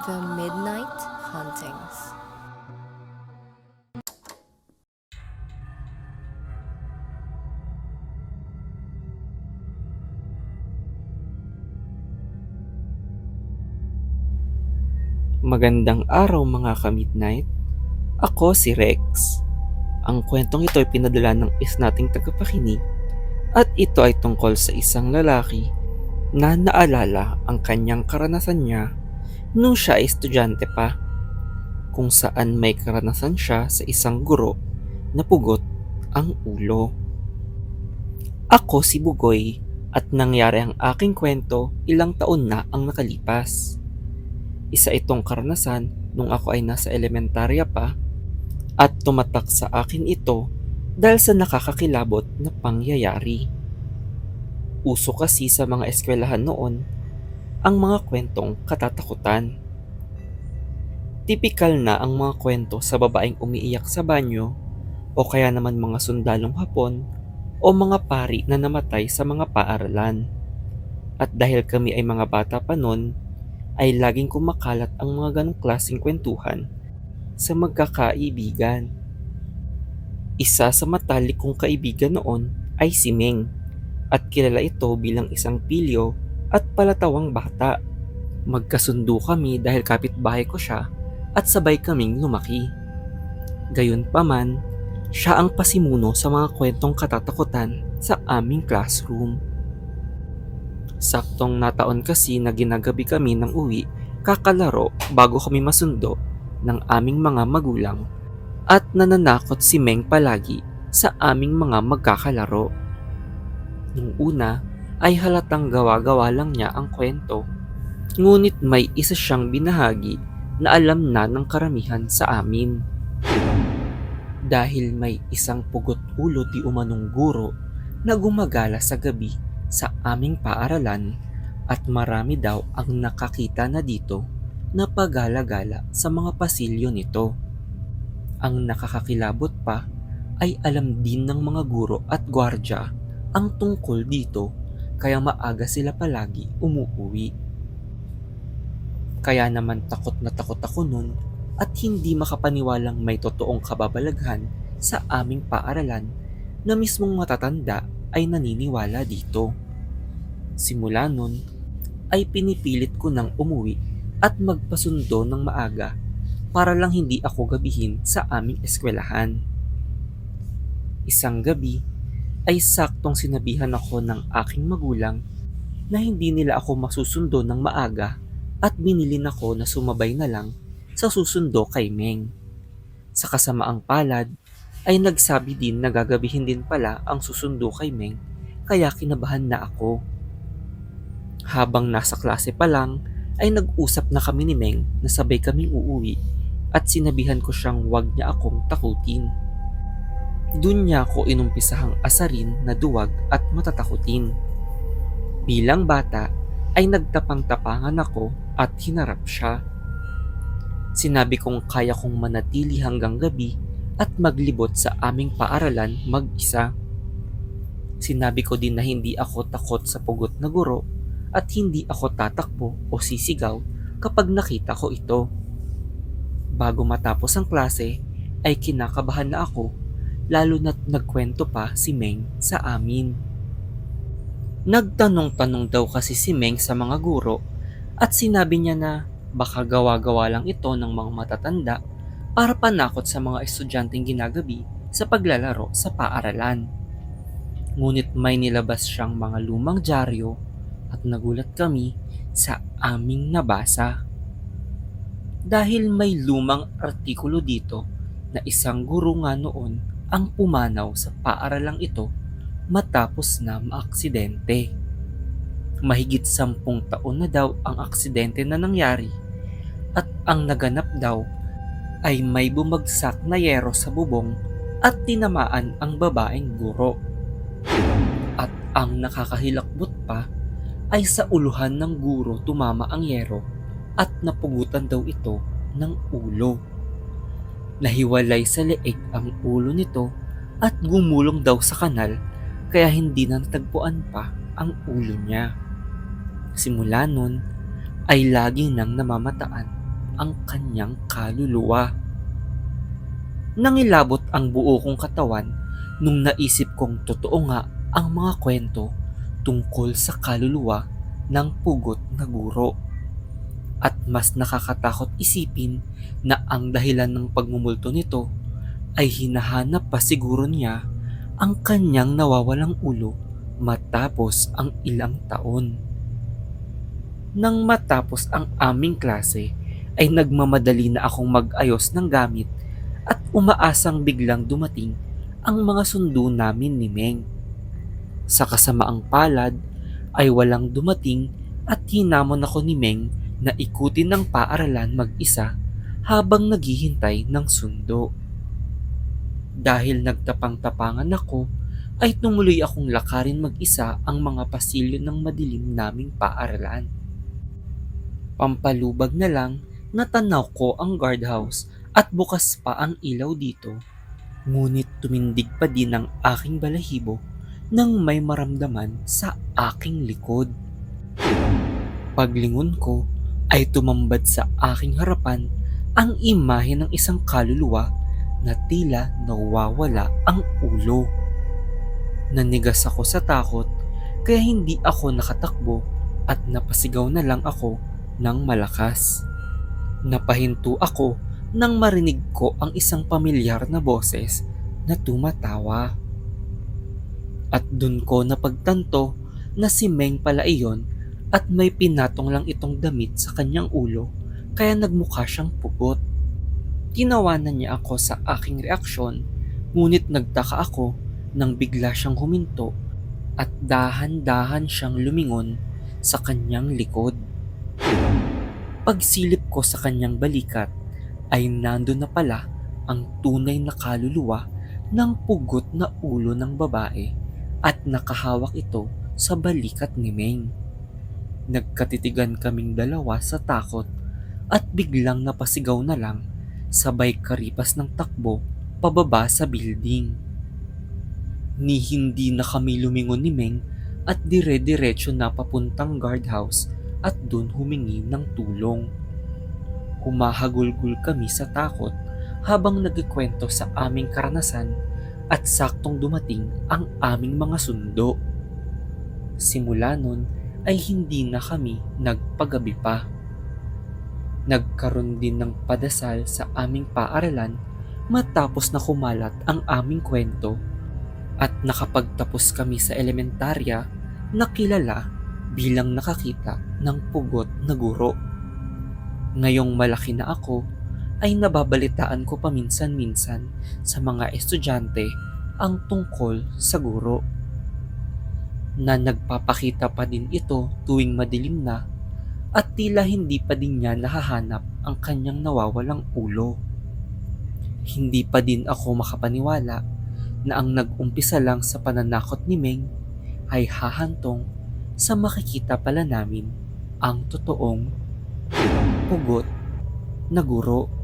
The Midnight Hauntings. Magandang araw mga ka-midnight. Ako si Rex. Ang kwentong ito ay pinadala ng nating tagapakinig at ito ay tungkol sa isang lalaki na naalala ang kanyang karanasan niya nung siya ay estudyante pa, kung saan may karanasan siya sa isang guro na pugot ang ulo. Ako si Bugoy at nangyari ang aking kwento ilang taon na ang nakalipas. Isa itong karanasan nung ako ay nasa elementarya pa at tumatak sa akin ito dahil sa nakakakilabot na pangyayari. Uso kasi sa mga eskwelahan noon ang mga kwentong katatakutan. Tipikal na ang mga kwento sa babaeng umiiyak sa banyo o kaya naman mga sundalong Hapon o mga pari na namatay sa mga paaralan. At dahil kami ay mga bata pa noon, ay laging kumakalat ang mga ganong klaseng kwentuhan sa magkakaibigan. Isa sa matalik kong kaibigan noon ay si Meng at kilala ito bilang isang pilyo at palatawang bata. Magkasundo kami dahil kapitbahay ko siya at sabay kaming lumaki. Gayunpaman, siya ang pasimuno sa mga kwentong katatakutan sa aming classroom. Saktong nataon kasi na ginagabi kami ng uwi kakalaro bago kami masundo ng aming mga magulang at nananakot si Meng palagi sa aming mga magkakalaro. Nung una ay halatang gawa-gawa lang niya ang kwento, ngunit may isa siyang binahagi na alam na ng karamihan sa amin. Dahil may isang pugot ulo di umanong guro na gumagala sa gabi sa aming paaralan at marami daw ang nakakita na dito na pagala-gala sa mga pasilyo nito. Ang nakakakilabot pa ay alam din ng mga guro at gwardya ang tungkol dito kaya maaga sila palagi umuuwi. Kaya naman takot na takot ako nun at hindi makapaniwalang may totoong kababalaghan sa aming paaralan na mismong matatanda ay naniniwala dito. Simula nun ay pinipilit ko nang umuwi at magpasundo ng maaga para lang hindi ako gabihin sa aming eskwelahan. Isang gabi ay saktong sinabihan ako ng aking magulang na hindi nila ako masusundo ng maaga at binilin ako na sumabay na lang sa susundo kay Meng. Sa kasamaang palad ay nagsabi din na gagabihin din pala ang susundo kay Meng kaya kinabahan na ako. Habang nasa klase pa lang ay nag-usap na kami ni Meng na sabay kaming uuwi at sinabihan ko siyang wag niya akong takutin. Doon niya ako inumpisahang asarin na duwag at matatakutin. Bilang bata ay nagtapang-tapangan ako at hinarap siya. Sinabi kong kaya kong manatili hanggang gabi at maglibot sa aming paaralan mag-isa. Sinabi ko din na hindi ako takot sa pugot na guro at hindi ako tatakbo o sisigaw kapag nakita ko ito. Bago matapos ang klase ay kinakabahan na ako lalo na't nagkwento pa si Meng sa amin. Nagtanong-tanong daw kasi si Meng sa mga guro at sinabi niya na baka gawa-gawa lang ito ng mga matatanda para panakot sa mga estudyanteng ginagabi sa paglalaro sa paaralan. Ngunit may nilabas siyang mga lumang dyaryo at nagulat kami sa aming nabasa. Dahil may lumang artikulo dito na isang guro nga noon ang pumanaw sa paaralang ito matapos na maaksidente. Mahigit 10 taon na daw ang aksidente na nangyari at ang naganap daw ay may bumagsak na yero sa bubong at tinamaan ang babaeng guro. At ang nakakahilakbot pa ay sa uluhan ng guro tumama ang yero at napugutan daw ito ng ulo. Nahiwalay sa leeg ang ulo nito at gumulong daw sa kanal kaya hindi na natagpuan pa ang ulo niya. Simula nun ay lagi nang namamataan ang kanyang kaluluwa. Nangilabot ang buo kong katawan nung naisip kong totoo nga ang mga kwento tungkol sa kaluluwa ng pugot na guro. At mas nakakatakot isipin na ang dahilan ng pagmumulto nito ay hinahanap pa siguro niya ang kanyang nawawalang ulo matapos ang ilang taon. Nang matapos ang aming klase ay nagmamadali na akong mag-ayos ng gamit at umaasang biglang dumating ang mga sundo namin ni Meng. Sa kasamaang palad ay walang dumating at hinamon ako ni Meng na ikutin ang paaralan mag-isa habang naghihintay ng sundo. Dahil nagtapang-tapangan ako ay tumuloy akong lakarin mag-isa ang mga pasilyo ng madilim naming paaralan. Pampalubag na lang natanaw ko ang guardhouse at bukas pa ang ilaw dito. Ngunit tumindig pa din ang aking balahibo nang may maramdaman sa aking likod. Paglingon ko ay tumambad sa aking harapan ang imahe ng isang kaluluwa na tila nawawala ang ulo. Nanigas ako sa takot kaya hindi ako nakatakbo at napasigaw na lang ako ng malakas. Napahinto ako nang marinig ko ang isang pamilyar na boses na tumatawa. At dun ko napagtanto na si Meng pala iyon at may pinatong lang itong damit sa kanyang ulo kaya nagmukha siyang pugot. Tinawanan niya ako sa aking reaksyon ngunit nagtaka ako nang bigla siyang huminto at dahan-dahan siyang lumingon sa kanyang likod. Pagsilip ko sa kanyang balikat ay nandun na pala ang tunay na kaluluwa ng pugot na ulo ng babae at nakahawak ito sa balikat ni Meng. Nagkatitigan kaming dalawa sa takot at biglang napasigaw na lang sabay karipas ng takbo pababa sa building. Ni hindi na kami lumingon ni Meng at dire-diretso na papuntang guardhouse at dun humingi ng tulong. Humahagulgul kami sa takot habang nagkikwento sa aming karanasan at saktong dumating ang aming mga sundo. Simula nun ay hindi na kami nagpagabi pa. Nagkaroon din ng padasal sa aming paaralan matapos na kumalat ang aming kwento at nakapagtapos kami sa elementarya na kilala bilang nakakita ng pugot na guro. Ngayong malaki na ako ay nababalitaan ko paminsan-minsan sa mga estudyante ang tungkol sa guro. Na nagpapakita pa din ito tuwing madilim na at tila hindi pa din niya nahahanap ang kanyang nawawalang ulo. Hindi pa din ako makapaniwala na ang nag-umpisa lang sa pananakot ni Meng ay hahantong sa makikita pala namin ang totoong pugot na guro.